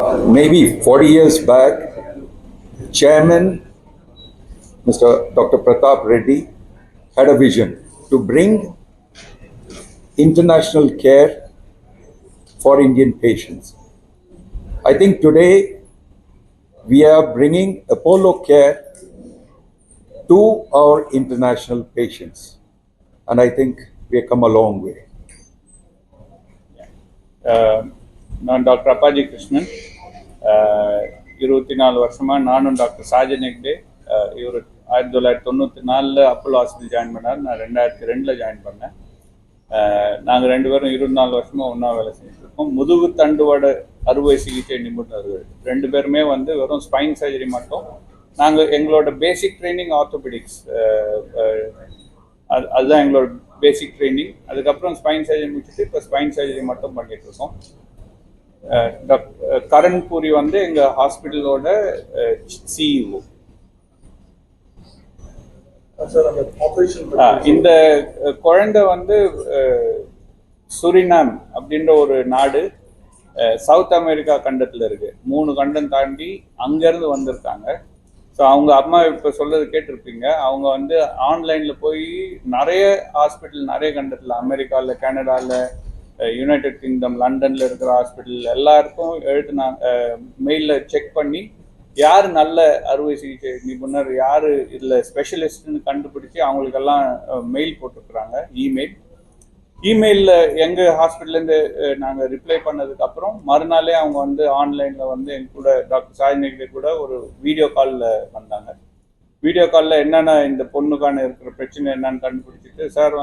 Maybe 40 years back, Chairman Mr. Dr. Pratap Reddy had a vision to bring international care for Indian patients. I think today we are bringing Apollo care to our international patients, and I think we have come a long way. நான் doctor Appaji Krishnan. 24 வருஷமாக நானும் doctor Sajan Hegde. இவர் 1994 Apollo hospital join பண்ணார். நான் 2002 join பண்ணேன். நாங்கள் 2 பேரும் 24 வருஷமாக ஒன்றா வேலை செஞ்சுருக்கோம். முதுகு தண்டுவட அறுவை சிகிச்சை நிபுணர்கள் 2 பேருமே வெறும் ஸ்பைன் சர்ஜரி மட்டும். நாங்கள் எங்களோட பேசிக் ட்ரைனிங் ஆர்த்தோபெடிக்ஸ், அதுதான் எங்களோட பேசிக் ட்ரைனிங். அதுக்கப்புறம் ஸ்பைன் சர்ஜரி முடிச்சுட்டு இப்போ ஸ்பைன் சர்ஜரி மட்டும் பண்ணிட்டு இருக்கோம். கரண் பூரி எங்கள் ஹாஸ்பிட்டலோட சிஇஓ. இந்த குழந்தை சுரினாம் அப்படின்ற ஒரு நாடு சவுத் அமெரிக்கா கண்டத்தில் இருக்கு. 3 கண்டம் தாண்டி அங்கேருந்து வந்திருக்காங்க. ஸோ அவங்க அம்மா இப்போ சொல்றது கேட்டிருப்பீங்க. அவங்க ஆன்லைனில் போய் நிறைய ஹாஸ்பிட்டல், நிறைய கண்டத்தில், அமெரிக்காவில், கனடாவில், யுனைடெட் கிங்டம், லண்டனில் இருக்கிற ஹாஸ்பிட்டல் எல்லாருக்கும் எழுதுனாங்க. மெயிலில் செக் பண்ணி யார் நல்ல அறுவை சிகிச்சை நிபுணர், யார் இதில் ஸ்பெஷலிஸ்ட்னு கண்டுபிடிச்சி அவங்களுக்கெல்லாம் மெயில் போட்டிருக்கிறாங்க. இமெயிலில் எங்கள் ஹாஸ்பிட்டல்லேருந்து நாங்கள் ரிப்ளை பண்ணதுக்கப்புறம் மறுநாளே அவங்க ஆன்லைனில் எங்க கூட டாக்டர் சாஜினிகிட்ட கூட ஒரு வீடியோ காலில் வந்தாங்க. வீடியோ காலில் என்னென்ன இந்த பொண்ணுக்கான இருக்கிற பிரச்சனை என்னன்னு கண்டுபிடிச்சிட்டு, சார்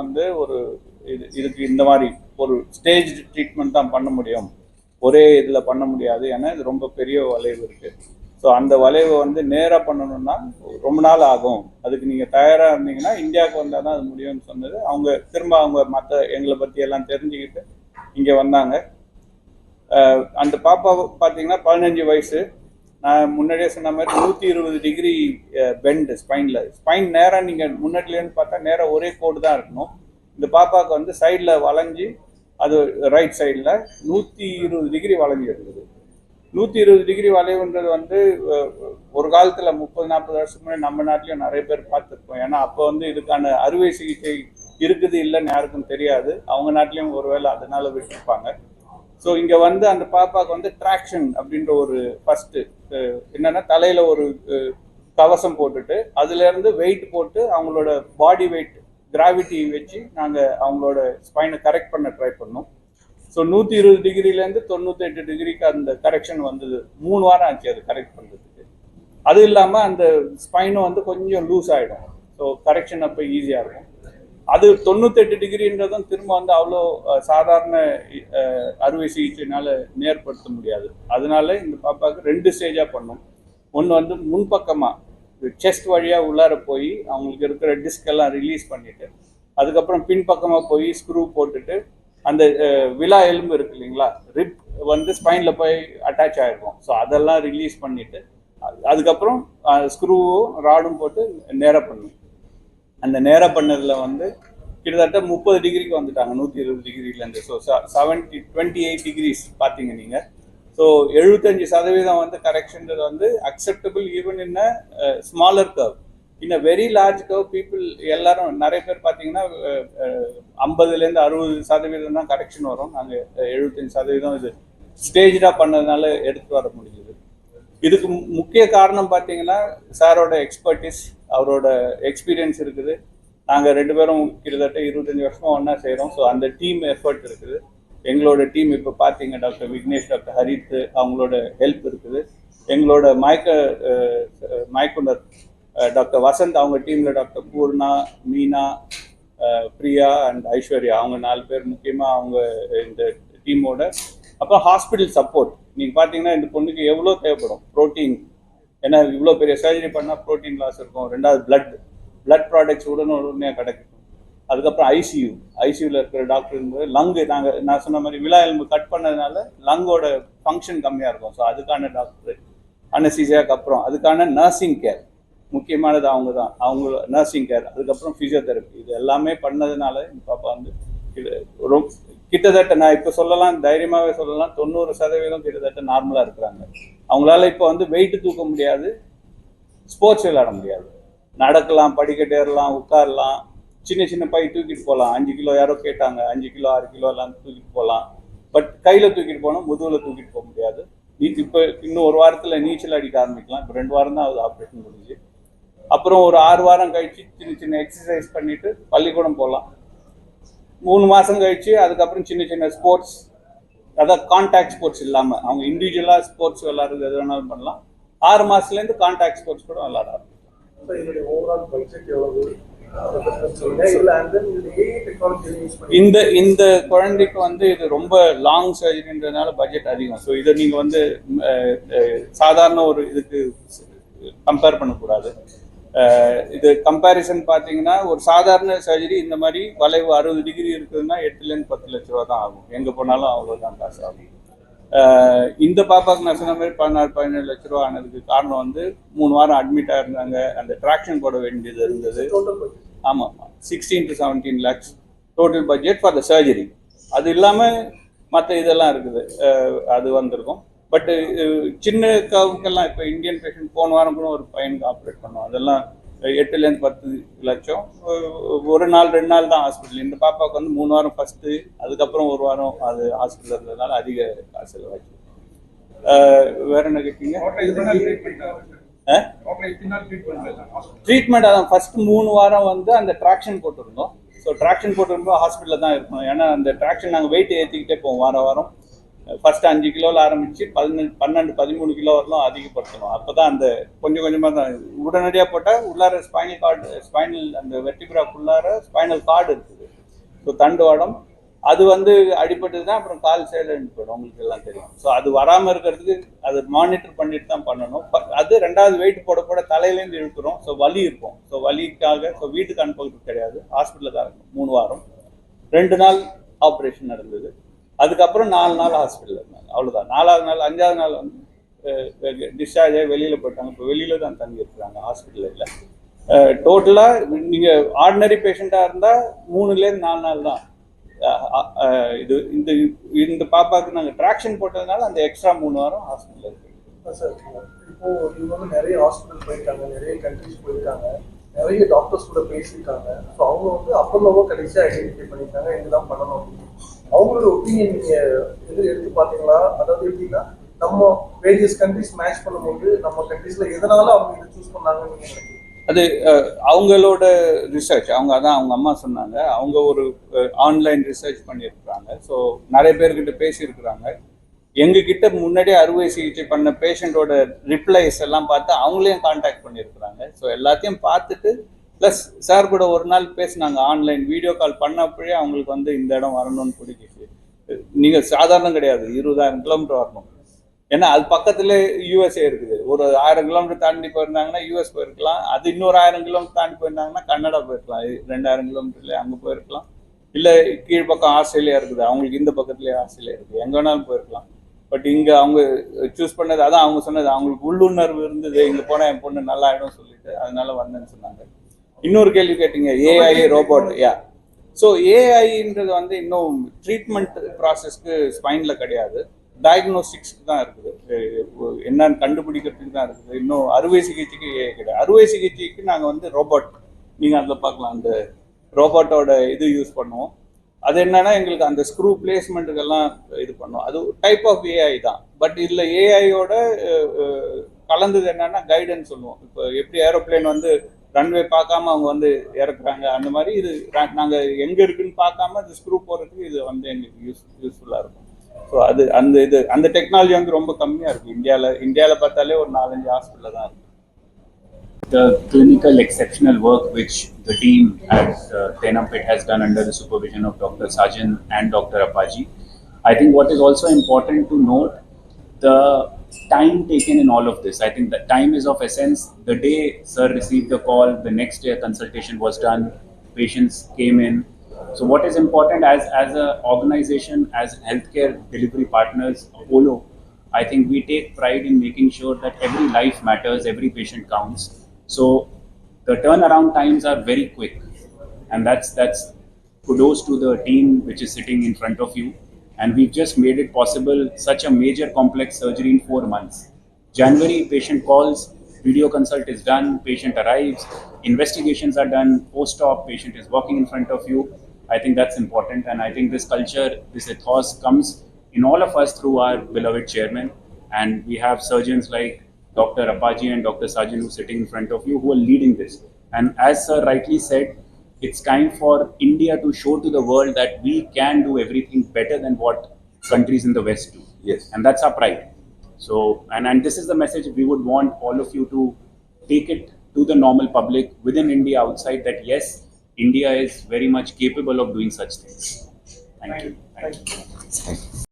இதுக்கு இந்த மாதிரி ஒரு ஸ்டேஜ் ட்ரீட்மெண்ட் தான் பண்ண முடியும், ஒரே இதில் பண்ண முடியாது, ஏன்னா இது ரொம்ப பெரிய வளைவு இருக்குது. ஸோ அந்த வளைவை நேராக பண்ணணும்னா ரொம்ப நாள் ஆகும், அதுக்கு நீங்கள் தயாராக இருந்தீங்கன்னா இந்தியாவுக்கு வந்தால் தான் அது முடியும்னு சொன்னது. அவங்க மற்ற எங்களை பற்றி எல்லாம் தெரிஞ்சுக்கிட்டு இங்கே வந்தாங்க. அந்த பாப்பா பார்த்தீங்கன்னா 15 வயசு. நான் முன்னாடியே சொன்ன மாதிரி 120 டிகிரி பெண்டு ஸ்பைன் நேராக நீங்கள் முன்னாடிலேருந்து பார்த்தா நேராக ஒரே கோடு தான் இருக்கணும். இந்த பாப்பாவுக்கு சைடில் வளைஞ்சி, அது ரைட் சைடில் 120 டிகிரி வளைஞ்சி இருந்தது. 120 டிகிரி வளைவுன்றது ஒரு காலத்தில் 30-40 வருஷத்துக்கு முன்னாடி நம்ம நாட்டிலையும் நிறைய பேர் பார்த்துருப்போம். ஏன்னா அப்போ இதுக்கான அறுவை சிகிச்சை இருக்குது இல்லைன்னு யாருக்கும் தெரியாது. அவங்க நாட்டிலையும் ஒருவேளை அதனால விட்டுருப்பாங்க. ஸோ இங்கே அந்த பாப்பாவுக்கு ட்ராக்ஷன் அப்படின்ற ஒரு ஃபர்ஸ்ட்டு என்னன்னா, தலையில் ஒரு கவசம் போட்டுட்டு அதுலேருந்து வெயிட் போட்டு அவங்களோட பாடி வெயிட் கிராவிட்டி வச்சு நாங்கள் அவங்களோட ஸ்பைனை கரெக்ட் பண்ண ட்ரை பண்ணோம். ஸோ 120 டிகிரிலேருந்து 98 டிகிரிக்கு அந்த கரெக்ஷன் வந்தது. 3 வாரம் ஆச்சு அது கரெக்ட் பண்ணுறதுக்கு. அது இல்லாமல் அந்த ஸ்பைனும் கொஞ்சம் லூஸ் ஆகிடும். ஸோ கரெக்ஷன் அப்போ ஈஸியாக இருக்கும். அது 98 டிகிரின்றதும் திரும்ப அவ்வளோ சாதாரண அறுவை சிகிச்சைனால நேர்படுத்த முடியாது. அதனால இந்த பாப்பாவுக்கு 2 ஸ்டேஜாக பண்ணோம். ஒன்று முன்பக்கமாக செஸ்ட் வழியாக உள்ளார போய் அவங்களுக்கு இருக்கிற டிஸ்க் எல்லாம் ரிலீஸ் பண்ணிவிட்டு, அதுக்கப்புறம் பின்பக்கமாக போய் ஸ்க்ரூ போட்டுட்டு, அந்த விலா எலும்பு இருக்கு இல்லைங்களா, ரிப் ஸ்பைனில் போய் அட்டாச் ஆகிருக்கும். ஸோ அதெல்லாம் ரிலீஸ் பண்ணிவிட்டு அதுக்கப்புறம் ஸ்க்ரூவும் ராடும் போட்டு நேராக பண்ணும். அந்த நேராக பண்ணதில் கிட்டத்தட்ட 30 டிகிரிக்கு வந்துட்டாங்க 120 டிகிரிலேருந்து. ஸோ 28 டிகிரிஸ் பார்த்தீங்க நீங்கள். ஸோ 75% கரெக்ஷன்றது acceptable even in a smaller curve. In a very large curve people எல்லாரும் நிறைய பேர் பார்த்தீங்கன்னா 50-60% தான் கரெக்ஷன் வரும். நாங்கள் 75% இது ஸ்டேஜாக பண்ணதுனால எடுத்து வர முடியுது. இதுக்கு முக்கிய காரணம் பார்த்தீங்கன்னா சாரோட எக்ஸ்பர்டிஸ், அவரோட எக்ஸ்பீரியன்ஸ் இருக்குது. நாங்கள் 2 பேரும் கிட்டத்தட்ட 25 வருஷமாக ஒன்றா செய்கிறோம். ஸோ அந்த டீம் எஃபர்ட் இருக்குது. எங்களோட டீம் இப்போ பார்த்தீங்க, டாக்டர் விக்னேஷ், டாக்டர் ஹரித், அவங்களோட ஹெல்ப் இருக்குது. எங்களோட மயக்குனர் டாக்டர் வசந்த், அவங்க டீமில் டாக்டர் பூர்ணா, மீனா, பிரியா அண்ட் ஐஸ்வர்யா, அவங்க 4 பேர் முக்கியமாக அவங்க இந்த டீமோட. அப்புறம் ஹாஸ்பிட்டல் சப்போர்ட். நீங்கள் பார்த்தீங்கன்னா இந்த பொண்ணுக்கு எவ்வளோ தேவைப்படும் ப்ரோட்டீன், ஏன்னா இவ்வளோ பெரிய சர்ஜரி பண்ணால் ப்ரோட்டீன் லாஸ் இருக்கும். 2வது பிளட் ப்ராடக்ட்ஸ் உடனே கிடைக்கும். அதுக்கப்புறம் ஐசியூவில் இருக்கிற டாக்டர் நான் சொன்ன மாதிரி விலா எலும்பு கட் பண்ணதுனால லங்கோட ஃபங்க்ஷன் கம்மியாக இருக்கும். ஸோ அதுக்கான டாக்டர், அனஸ்தீசியாவுக்கு அப்புறம் அதுக்கான நர்சிங் கேர், முக்கியமானது அவங்க நர்சிங் கேர், அதுக்கப்புறம் ஃபிசியோதெரப்பி, இது எல்லாமே பண்ணதுனால இந்த பாப்பா கிட்டத்தட்ட நான் இப்போ சொல்லலாம், தைரியமாகவே சொல்லலாம், 90% கிட்டத்தட்ட நார்மலாக இருக்கிறாங்க. அவங்களால இப்போ வந்து வெயிட் தூக்க முடியாது, ஸ்போர்ட்ஸ் விளையாட முடியாது. நடக்கலாம், படிக்கட்டு ஏறலாம், உட்காரலாம், சின்ன சின்ன பை தூக்கிட்டு போகலாம். 5 கிலோ யாரோ கேட்டாங்க, 5 கிலோ 6 கிலோ எல்லாம் தூக்கிட்டு போகலாம். பட் கையில் தூக்கிட்டு போனோம், முதுகில் தூக்கிட்டு போக முடியாது. இப்போ இன்னும் ஒரு வாரத்தில் நீச்சல் அடிக்க ஆரம்பிக்கலாம். இப்போ 2 வாரம் தான் அது ஆப்ரேஷன் முடிஞ்சு. அப்புறம் ஒரு 6 வாரம் கழிச்சு சின்ன சின்ன எக்ஸசைஸ் பண்ணிட்டு பள்ளிக்கூடம் போகலாம். 3 மாதம் கழிச்சு அதுக்கப்புறம் சின்ன சின்ன ஸ்போர்ட்ஸ், அதாவது கான்டாக்ட் ஸ்போர்ட்ஸ் இல்லாமல் அவங்க இண்டிவிஜுவலாக ஸ்போர்ட்ஸ் விளாட்றது எது வேணாலும் பண்ணலாம். 6 மாதத்துலேருந்து கான்டாக்ட் ஸ்போர்ட்ஸ் கூட விளாட ஆரம்பிக்கும். இந்த குழந்தைக்கு வந்து இது ரொம்ப லாங் சர்ஜரின்றதுனால பட்ஜெட் அதிகம். ஸோ இதை நீங்கள் வந்து சாதாரண ஒரு இதுக்கு கம்பேர் பண்ணக்கூடாது. இது கம்பேரிசன் பார்த்தீங்கன்னா, ஒரு சாதாரண சர்ஜரி இந்த மாதிரி வளைவு 60 டிகிரி இருக்குதுன்னா 8 10 லட்ச ரூபா தான் ஆகும். எங்கே போனாலும் அவ்வளோதான் காசு ஆகும். இந்த பாப்பாவுக்கு நான் சொன்ன மாதிரி 16-17 லட்ச ரூபா ஆனதுக்கு காரணம் வந்து 3 வாரம் அட்மிட் ஆயிருந்தாங்க, அந்த ட்ராக்ஷன் போட வேண்டியது இருந்தது. ஆமாம், 16 to 17 lakhs total budget for the surgery. அது இல்லாமல் மற்ற இதெல்லாம் இருக்குது, அது வந்திருக்கும். பட் சின்ன காவுக்கெல்லாம் இப்போ இந்தியன் பேஷண்ட் போன வாரம் கூட ஒரு பையனுக்கு ஆப்ரேட் பண்ணோம். அதெல்லாம் 8 to 10 லட்சம். ஒரு நாள் 2 நாள் தான் ஹாஸ்பிட்டல். இந்த பாப்பாவுக்கு வந்து 3 வாரம் ஃபஸ்ட்டு, அதுக்கப்புறம் ஒரு வாரம் அது ஹாஸ்பிட்டல் இருந்ததுனால அதிக காசு செலவாச்சு. வேற என்ன கேட்டீங்க? ட்ரீட்மெண்ட் அதான் ஃபர்ஸ்ட் 3 வாரம் வந்து அந்த ட்ராக்ஷன் போட்டிருந்தோம். ஸோ ட்ராக்ஷன் போட்டிருந்தோம் ஹாஸ்பிட்டலில் தான் இருக்கணும். ஏன்னா அந்த ட்ராக்ஷன் நாங்கள் வெயிட் ஏற்றிக்கிட்டே போவோம் வாரம். ஃபர்ஸ்ட் 5 கிலோவில் ஆரம்பிச்சு 12-13 கிலோ வரலாம் அதிகப்படுத்தணும். அப்போ தான் அந்த கொஞ்சம் கொஞ்சமாக தான் உடனடியாக போட்டால் உள்ளார ஸ்பைனல் அந்த வெர்டிபிராக்குள்ளார ஸ்பைனல் கார்டு இருக்குது. ஸோ தண்டுவாடம் அது வந்து அடிபட்டதுன்னா அப்புறம் கால் சைலண்ட் போயிடும், உங்களுக்கு எல்லாம் தெரியும். ஸோ அது வராமல் இருக்கிறதுக்கு அது மானிட்டர் பண்ணிட்டு தான் பண்ணணும். அது 2வது வெயிட் போட தலையிலேருந்து இழுக்கிறோம். ஸோ வலி இருக்கும். ஸோ வலிக்காக ஸோ வீட்டுக்கு அனுப்புறது கிடையாது, ஹாஸ்பிட்டலில் தான் இருக்கும். 3 வாரம் 2 நாள் ஆப்ரேஷன் நடந்தது. அதுக்கப்புறம் 4 நாள் ஹாஸ்பிட்டலில் இருந்தாங்க, அவ்வளோதான். 4வது நாள் 5வது நாள் வந்து டிஸ்சார்ஜ் ஆகி வெளியில் போயிட்டாங்க. இப்போ வெளியில் தான் தங்கி இருக்கிறாங்க, ஹாஸ்பிட்டலில் இல்லை. டோட்டலாக நீங்கள் ஆர்டினரி பேஷண்ட்டாக இருந்தால் 3லேருந்து 4 நாள் தான். இது இந்த பாப்பாவுக்கு நாங்கள் ட்ராக்ஷன் போட்டதுனால அந்த எக்ஸ்ட்ரா 3 வாரம் ஹாஸ்பிட்டலில் இருக்கு. சார், இப்போ இவங்க வந்து நிறைய ஹாஸ்பிட்டல் போயிருக்காங்க, நிறைய கண்ட்ரிஸ் போயிருக்காங்க, நிறைய டாக்டர்ஸ் கூட பேசியிருக்காங்க. ஸோ அவங்க வந்து அப்போலோவோ கடைசியாக ஐடென்டிஃபை பண்ணியிருக்காங்க, இதுதான் பண்ணணும் அப்படின்னு. அவங்களோட ஒப்பீனியன் நீங்கள் எடுத்து பார்த்தீங்களா? அதாவது எப்படின்னா, நம்ம வேரியஸ் கண்ட்ரிஸ் மேட்ச் பண்ணும்போது நம்ம கண்ட்ரீஸில் எதனால அவங்க இதை சூஸ் பண்ணாங்கன்னு நீங்கள் நினைக்கிறீங்க? அது அவங்களோட ரிசர்ச். அவங்க அம்மா சொன்னாங்க, அவங்க ஒரு ஆன்லைன் ரிசர்ச் பண்ணியிருக்கிறாங்க. ஸோ நிறைய பேர்கிட்ட பேசியிருக்கிறாங்க. எங்ககிட்ட முன்னாடியே அறுவை சிகிச்சை பண்ண பேஷண்ட்டோட ரிப்ளைஸ் எல்லாம் பார்த்து அவங்களையும் கான்டாக்ட் பண்ணியிருக்கிறாங்க. ஸோ எல்லாத்தையும் பார்த்துட்டு ப்ளஸ் சார் கூட ஒரு நாள் பேசினாங்க, ஆன்லைன் வீடியோ கால் பண்ணப்பவே அவங்களுக்கு வந்து இந்த இடம் வரணும்னு பிடிச்சிச்சு. நீங்கள் சாதாரணம் கிடையாது, 20,000 கிலோமீட்டர் வரணும். ஏன்னா அது பக்கத்துல யூஎஸ்ஏ இருக்குது. ஒரு 1000 கிலோமீட்டர் தாண்டி போயிருந்தாங்கன்னா யூஎஸ் போயிருக்கலாம். அது இன்னொரு 1000 கிலோமீட்டர் தாண்டி போயிருந்தாங்கன்னா கனடா போயிருக்கலாம். 2000 கிலோமீட்டர்ல அங்கே போயிருக்கலாம். இல்லை கீழ்பக்கம் ஆஸ்திரேலியா இருக்குது, அவங்களுக்கு இந்த பக்கத்துலேயே ஆஸ்திரேலியா இருக்குது, எங்கே வேணாலும் போயிருக்கலாம். பட் இங்கே அவங்க சூஸ் பண்ணது அதான். அவங்க சொன்னது அவங்களுக்கு உள்ளுணர்வு இருந்தது, இங்கே போனால் என் பொண்ணு நல்லா ஆகிடும் சொல்லிட்டு அதனால வந்தேன்னு சொன்னாங்க. இன்னொரு கேள்வி கேட்டீங்க, ஏஐ ரோபோட். ஸோ ஏஐன்றது வந்து இன்னும் ட்ரீட்மெண்ட் ப்ராசஸ்க்கு ஸ்பைனில் கிடையாது, டயக்னோஸ்டிக்ஸ்க்கு தான் இருக்குது, என்னன்னு கண்டுபிடிக்கிறதுக்கு தான் இருக்குது. இன்னும் அறுவை சிகிச்சைக்கு ஏஐ கிடையாது. அறுவை சிகிச்சைக்கு நாங்கள் வந்து ரோபோட், நீங்கள் அதில் பார்க்கலாம், அந்த ரோபோட்டோட இது யூஸ் பண்ணுவோம். அது என்னன்னா எங்களுக்கு அந்த ஸ்க்ரூ பிளேஸ்மெண்ட்டுக்கெல்லாம் இது பண்ணுவோம். அது டைப் ஆஃப் ஏஐ தான். பட் இதில் ஏஐயோட கலந்தது என்னன்னா கைடன்ஸ் சொல்லுவோம். இப்போ எப்படி ஏரோப்ளேன் வந்து ரன்வே பார்க்காம அவங்க வந்து இறக்குறாங்க, அந்த மாதிரி இது நாங்கள் எங்கே இருக்குன்னு பார்க்காம அது ஸ்க்ரூ போடுறதுக்கு இது வந்து எங்களுக்கு யூஸ்ஃபுல்லாக இருக்கும். ஸோ அது அந்த டெக்னாலஜி வந்து ரொம்ப கம்மியாக இருக்குது இந்தியாவில் பார்த்தாலே ஒரு 4-5 ஹாஸ்பிட்டலில் தான் இருக்குது. The clinical exceptional work which the team at Tenampet has done under the supervision of Dr. Sajan and Dr. Apaji. I think what is also important to note, the time taken in all of this. I think the time is of essence. The day sir received the call, the next day a consultation was done, patients came in. So what is important as an organization, as healthcare delivery partners, Apollo, I think we take pride in making sure that every life matters, every patient counts. So the turnaround times are very quick, and that's kudos to the team which is sitting in front of you. And we've just made it possible, such a major complex surgery in 4 months. January, patient calls, video consult is done, patient arrives, investigations are done, post-op, patient is walking in front of you. I think that's important, and I think this culture, this ethos comes in all of us through our beloved chairman. And we have surgeons like Dr. Apaji and Dr. Sajan who are sitting in front of you who are leading this. And as Sir rightly said, it's time for India to show to the world that we can do everything better than what countries in the West do. Yes. And that's our pride. So, and this is the message we would want all of you to take it to the normal public within India, outside, that yes, India is very much capable of doing such things. Thank you. Thank you. Thank you.